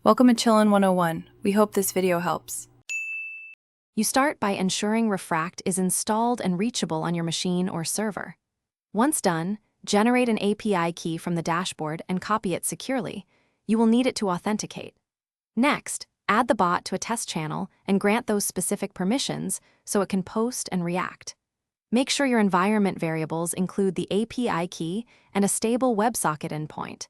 Welcome to Chillin' 101. We hope this video helps. You start by ensuring Refract is installed and reachable on your machine or server. Once done, generate an API key from the dashboard and copy it securely. You will need it to authenticate. Next, add the bot to a test channel and grant those specific permissions so it can post and react. Make sure your environment variables include the API key and a stable WebSocket endpoint.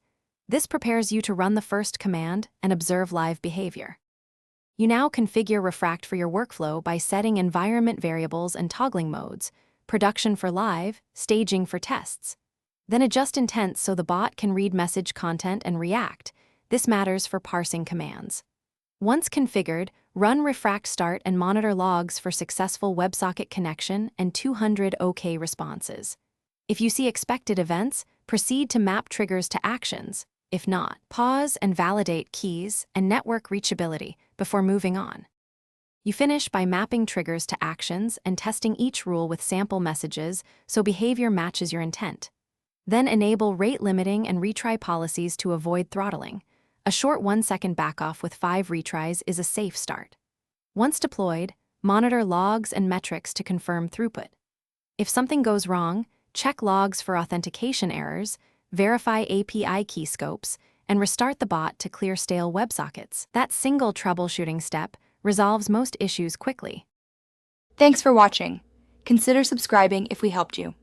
This prepares you to run the first command and observe live behavior. You now configure Refract for your workflow by setting environment variables and toggling modes, production for live, staging for tests. Then adjust intents so the bot can read message content and react. This matters for parsing commands. Once configured, run Refract start and monitor logs for successful WebSocket connection and 200 OK responses. If you see expected events, proceed to map triggers to actions. If not, pause and validate keys and network reachability before moving on. You finish by mapping triggers to actions and testing each rule with sample messages so behavior matches your intent. Then enable rate limiting and retry policies to avoid throttling. A short 1-second backoff with 5 retries is a safe start. Once deployed, monitor logs and metrics to confirm throughput. If something goes wrong, check logs for authentication errors, verify API key scopes, and restart the bot to clear stale WebSockets. That single troubleshooting step resolves most issues quickly. Thanks for watching. Consider subscribing if we helped you.